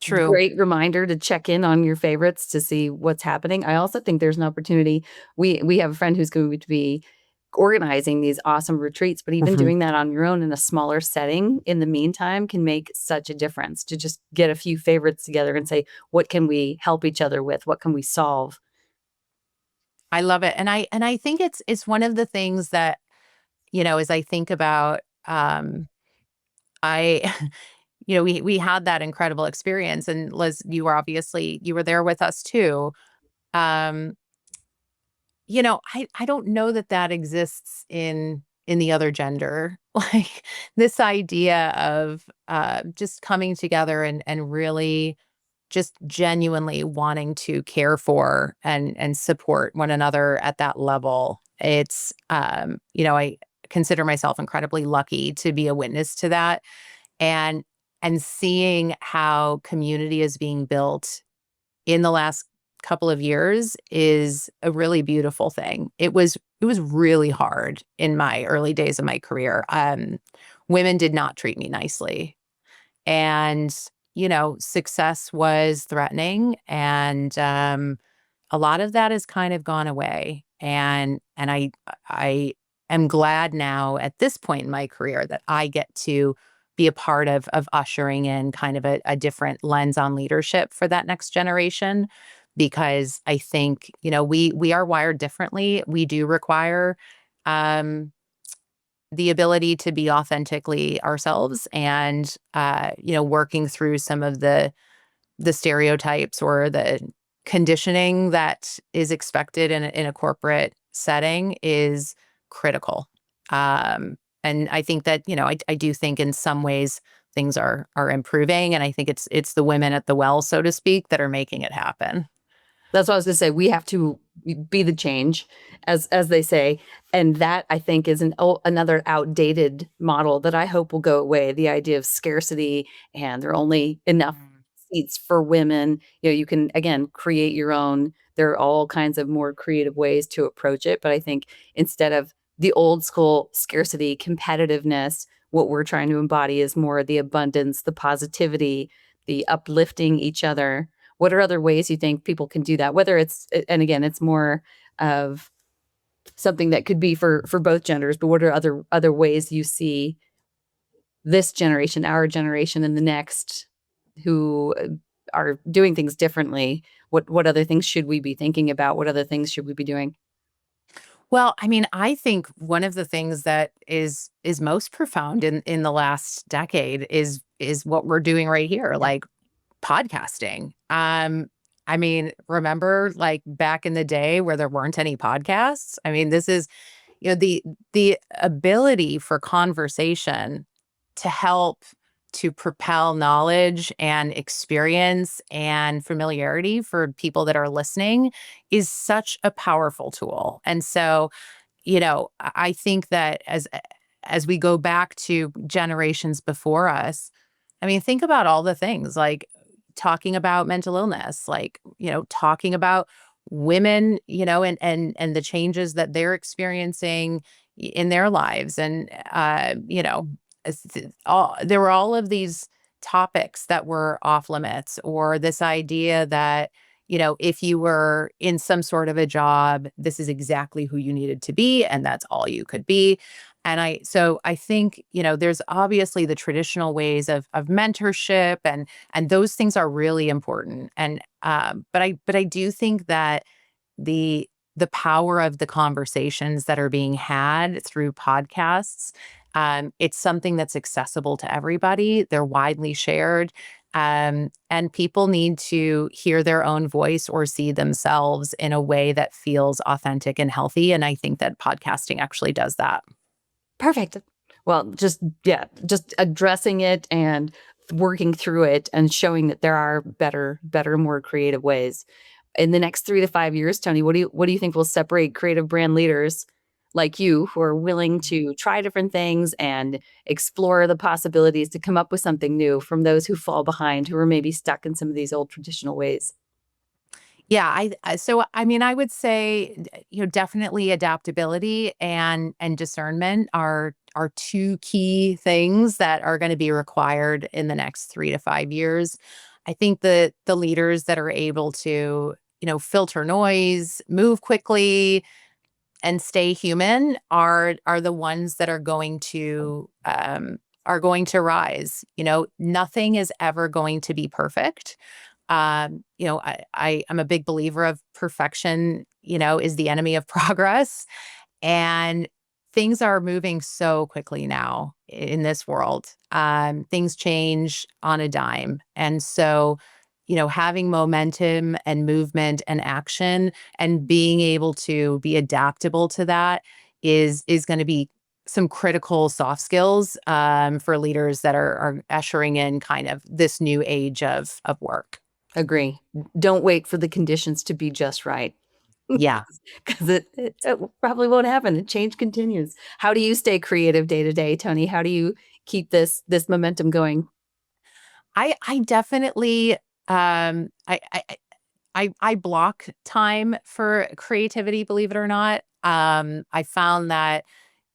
True. great reminder to check in on your favorites to see what's happening. I also think there's an opportunity. We have a friend who's going to be organizing these awesome retreats, but even Mhm. doing that on your own in a smaller setting in the meantime can make such a difference to just get a few favorites together and say, what can we help each other with? What can we solve? I love it. And I think it's one of the things that, as I think about I we had that incredible experience, and Liz, you were there with us too. Um I don't know that that exists in the other gender. Like this idea of just coming together and really just genuinely wanting to care for and support one another at that level. It's I consider myself incredibly lucky to be a witness to that, and seeing how community is being built in the last couple of years is a really beautiful thing. It was really hard in my early days of my career. Women did not treat me nicely, and success was threatening, and a lot of that has kind of gone away. And I am glad now at this point in my career that I get to be a part of ushering in kind of a different lens on leadership for that next generation, because I think we are wired differently. We do require um the ability to be authentically ourselves, and working through some of the stereotypes or the conditioning that is expected in a corporate setting is critical. And I think that, I do think in some ways things are improving, and I think it's the women at the well, so to speak, that are making it happen. That's what I was going to say. We have to be the change, as they say, and that I think is another outdated model that I hope will go away. The idea of scarcity and there are only enough Mm. seats for women. You can again create your own. There are all kinds of more creative ways to approach it, but I think instead of the old school scarcity, competitiveness, what we're trying to embody is more the abundance, the positivity, the uplifting each other. What are other ways you think people can do that? Whether it's, and again, it's more of something that could be for both genders, but what are other ways you see this generation, our generation, and the next who are doing things differently? What other things should we be thinking about? What other things should we be doing? Well, I mean, I think one of the things that is most profound in the last decade is what we're doing right here, Yeah. like podcasting. I mean, remember like back in the day where there weren't any podcasts? I mean, this is, the ability for conversation to help to propel knowledge and experience and familiarity for people that are listening is such a powerful tool. And so, I think that as we go back to generations before us, I mean, think about all the things like talking about mental illness, like, talking about women, and the changes that they're experiencing in their lives. And, there were all of these topics that were off limits, or this idea that, if you were in some sort of a job, this is exactly who you needed to be, and that's all you could be. So I think, there's obviously the traditional ways of mentorship, and those things are really important. And but I do think that the the power of the conversations that are being had through podcasts, it's something that's accessible to everybody. They're widely shared. And people need to hear their own voice or see themselves in a way that feels authentic and healthy. And I think that podcasting actually does that. Perfect. Well, just addressing it and working through it and showing that there are better, more creative ways. In the next 3 to 5 years, Tony, what do you think will separate creative brand leaders like you who are willing to try different things and explore the possibilities to come up with something new from those who fall behind, who are maybe stuck in some of these old traditional ways? Yeah, so I mean, I would say, definitely adaptability and discernment are two key things that are going to be required in the next 3 to 5 years. I think the leaders that are able to, filter noise, move quickly, and stay human are the ones that are going to rise. Nothing is ever going to be perfect. I am a big believer of perfection, is the enemy of progress. And things are moving so quickly now in this world. Things change on a dime. And so, having momentum and movement and action and being able to be adaptable to that is going to be some critical soft skills for leaders that are ushering in kind of this new age of work. Agree. Don't wait for the conditions to be just right. Yeah. Because it probably won't happen. Change continues. How do you stay creative day to day, Tony? How do you keep this momentum going? I definitely I block time for creativity, believe it or not. I found that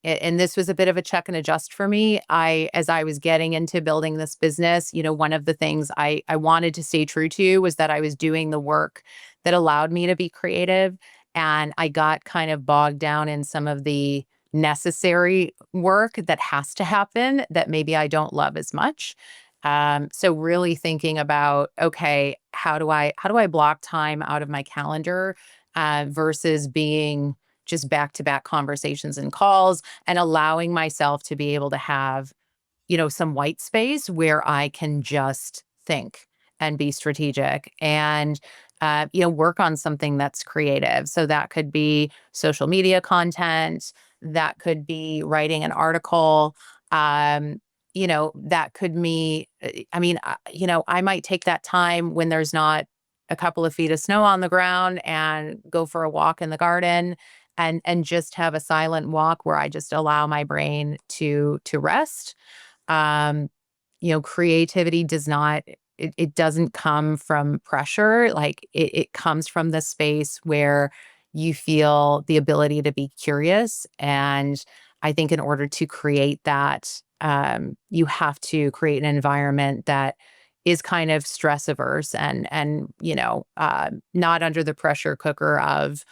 and this was a bit of a check and adjust for me. As I was getting into building this business, one of the things I wanted to stay true to was that I was doing the work that allowed me to be creative. And I got kind of bogged down in some of the necessary work that has to happen that maybe I don't love as much. So really thinking about, okay, how do I block time out of my calendar versus being just back to back conversations and calls and allowing myself to be able to have, some white space where I can just think and be strategic and, work on something that's creative. So that could be social media content, that could be writing an article. That could me, I mean, I might take that time when there's not a couple of feet of snow on the ground and go for a walk in the garden and just have a silent walk where I just allow my brain to rest. um, Creativity does not it doesn't come from pressure. Like it comes from the space where you feel the ability to be curious. And I think in order to create that, you have to create an environment that is kind of stress averse and not under the pressure cooker of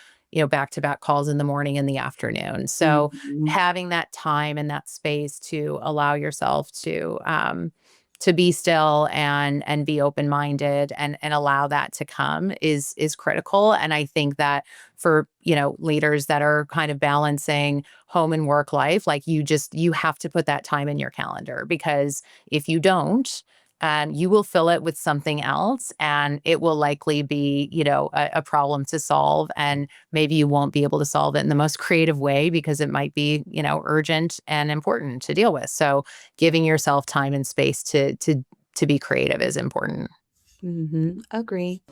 back to back calls in the morning and the afternoon. So Mhm. having that time and that space to allow yourself to be still and be open-minded and allow that to come is critical. And I think that for, leaders that are kind of balancing home and work life, like you have to put that time in your calendar, because if you don't, you will fill it with something else and it will likely be, a problem to solve. And maybe you won't be able to solve it in the most creative way because it might be, urgent and important to deal with. So giving yourself time and space to be creative is important. Agree.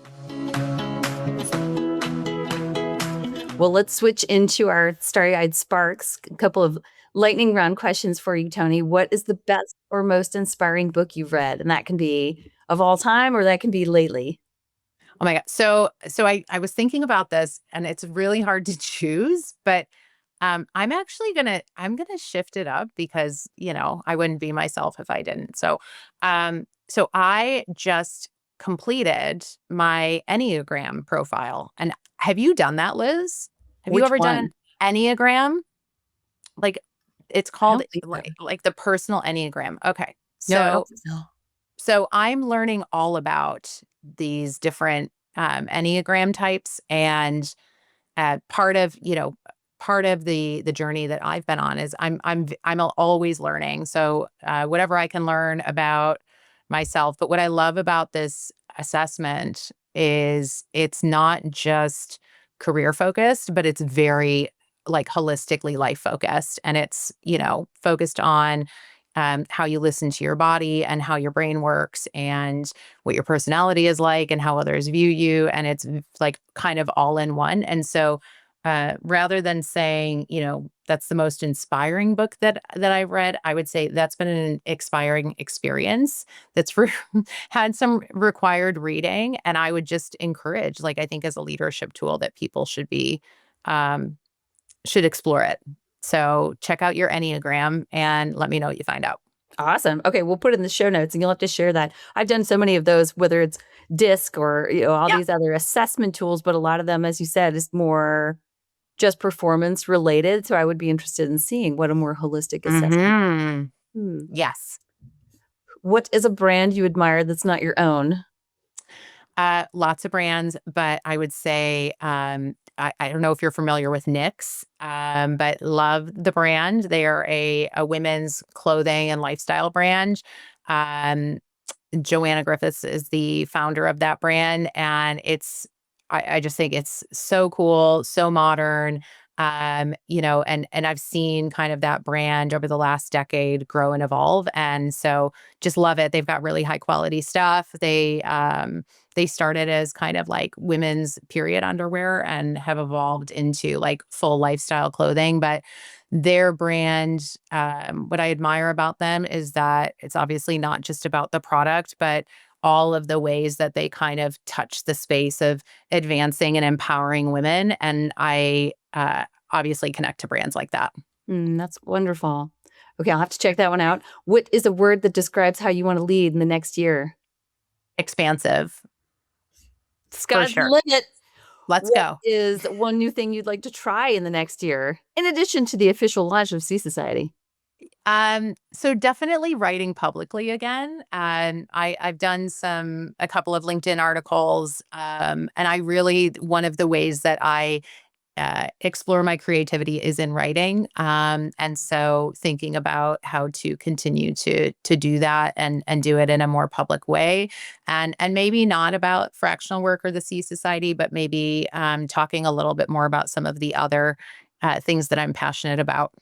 Well, let's switch into our starry-eyed sparks. A couple of lightning round questions for you, Tony. What is the best or most inspiring book you've read? And that can be of all time or that can be lately. Oh my god. So I was thinking about this and it's really hard to choose, but I'm gonna shift it up because, I wouldn't be myself if I didn't. So I just completed my Enneagram profile. And have you done that, Liz? Have you Which ever done an one? Enneagram? Like it's I called don't think so. like the personal Enneagram. Okay. No, I don't So think so. so I'm learning all about these different Enneagram types. And part of the journey that I've been on is I'm always learning. So whatever I can learn about myself. But what I love about this assessment is it's not just career focused, but it's very like holistically life focused, and it's focused on how you listen to your body and how your brain works and what your personality is like and how others view you. And it's like kind of all in one. And so rather than saying, that's the most inspiring book that I've read, I would say that's been an inspiring experience that's had some required reading. And I would just encourage, like, I think as a leadership tool that people um, should explore it. So check out your Enneagram and let me know what you find out. Awesome. Okay, we'll put it in the show notes and you'll have to share that. I've done so many of those, whether it's DISC or all Yeah. these other assessment tools, but a lot of them, as you said, is more just performance related. So I would be interested in seeing what a more holistic assessment. Hmm. Hmm. Yes. What is a brand you admire that's not your own? Lots of brands, but I would say I don't know if you're familiar with NYX, but love the brand. They are a women's clothing and lifestyle brand. Um, Joanna Griffiths is the founder of that brand, and I just think it's so cool, so modern. And I've seen kind of that brand over the last decade grow and evolve, and so just love it. They've got really high quality stuff. They started as kind of like women's period underwear and have evolved into like full lifestyle clothing, but their brand, what I admire about them is that it's obviously not just about the product, but all of the ways that they kind of touch the space of advancing and empowering women. And I obviously connect to brands like that. That's wonderful. Okay, I'll have to check that one out. What is a word that describes how you want to lead in the next year? Expansive, for Sky's the sure. limit. Let's What go. is one new thing you'd like to try in the next year, in addition to the official launch of Sea Society? So definitely writing publicly again. I've done a couple of LinkedIn articles, and I really one of the ways that I explore my creativity is in writing. And so thinking about how to continue to do that and do it in a more public way, and maybe not about fractional work or the Sea Society, but maybe talking a little bit more about some of the other things that I'm passionate about.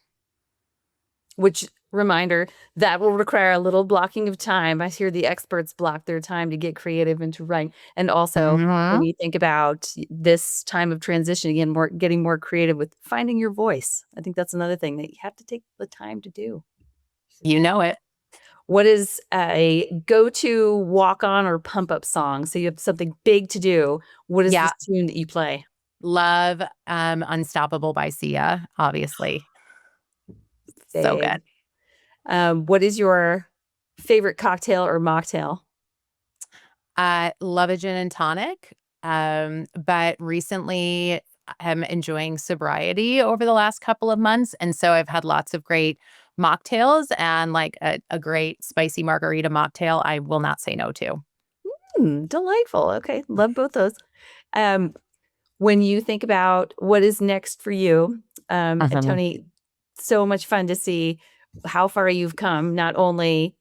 Which, reminder, that will require a little blocking of time. I hear the experts block their time to get creative and to write. And also, when Mhm. you think about this time of transition, again, getting more creative with finding your voice. I think that's another thing that you have to take the time to do. You know it. What is a go-to walk-on or pump-up song? So you have something big to do. What is Yeah. this tune that you play? Love Unstoppable by Sia, obviously. So Fave. good. What is your favorite cocktail or mocktail? Love a gin and tonic. But recently I'm enjoying sobriety over the last couple of months. And so I've had lots of great mocktails and like a great spicy margarita mocktail I will not say no to. Delightful. Okay, love both those. Um, when you think about what is next for you, and Mhm. Toni, so much fun to see how far you've come, not only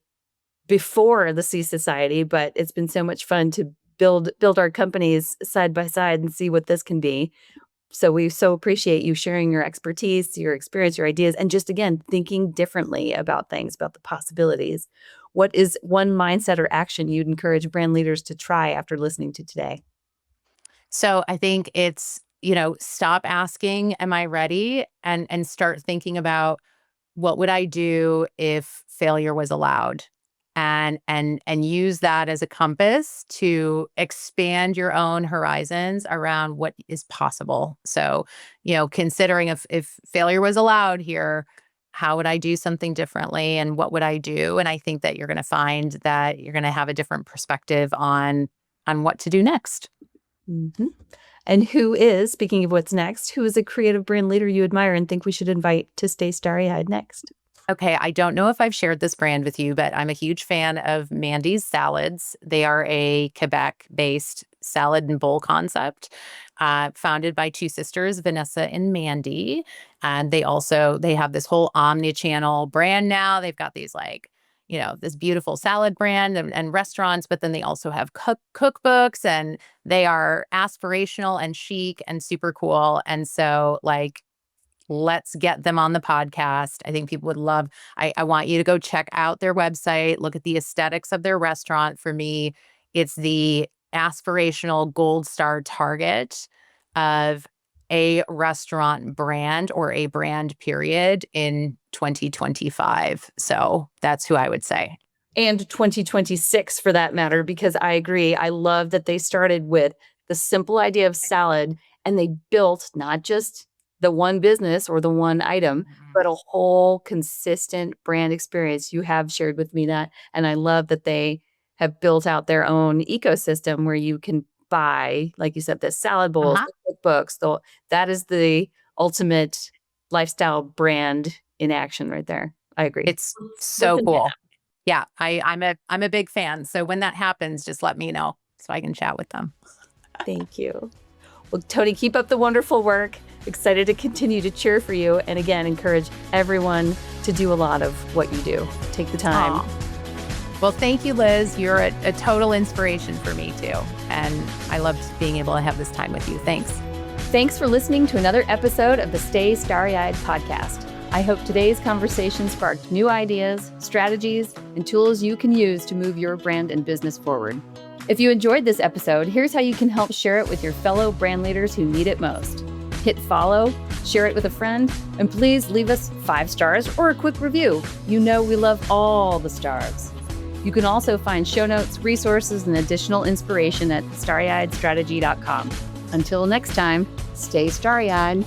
before the Sea Society, but it's been so much fun to build our companies side by side and see what this can be. So we so appreciate you sharing your expertise, your experience, your ideas, and just again thinking differently about things, about the possibilities. What is one mindset or action you'd encourage brand leaders to try after listening to today? So I think it's, stop asking, am I ready? And start thinking about what would I do if failure was allowed? And use that as a compass to expand your own horizons around what is possible. So, considering if failure was allowed here, how would I do something differently and what would I do? And I think that you're going to find that you're going to have a different perspective on what to do next. Mhm. And who is, speaking of what's next, who is a creative brand leader you admire and think we should invite to stay starry-eyed next? Okay, I don't know if I've shared this brand with you, but I'm a huge fan of Mandy's salads. They are a Quebec-based salad and bowl concept, founded by two sisters, Vanessa and Mandy. And they have this whole omni-channel brand now. They've got these like, this beautiful salad brand and restaurants, but then they also have cookbooks, and they are aspirational and chic and super cool. And so, like, Let's get them on the podcast. I think people would love. I want you to go check out their website, look at the aesthetics of their restaurant. For me, it's the aspirational gold star target of a restaurant brand or a brand period in 2025. So that's who I would say. And 2026 for that matter, because I agree. I love that they started with the simple idea of salad and they built not just the one business or the one item, but a whole consistent brand experience. You have shared with me that. And I love that they have built out their own ecosystem where you can buy, like you said, the salad bowls, Uh-huh. the cookbooks. That is the ultimate lifestyle brand in action right there. I agree. It's so Listen, cool. Yeah, I'm a big fan. So when that happens, just let me know so I can chat with them. thank you. Well, Toni, keep up the wonderful work. Excited to continue to cheer for you. And again, encourage everyone to do a lot of what you do. Take the time. Aw. Well, thank you, Liz. You're a total inspiration for me too. And I loved being able to have this time with you. Thanks. Thanks for listening to another episode of the Stay Starry-Eyed podcast. I hope today's conversation sparked new ideas, strategies, and tools you can use to move your brand and business forward. If you enjoyed this episode, here's how you can help share it with your fellow brand leaders who need it most. Hit follow, share it with a friend, and please leave us 5 stars or a quick review. You know we love all the stars. You can also find show notes, resources, and additional inspiration at starryeyedstrategy.com. Until next time, stay starry-eyed.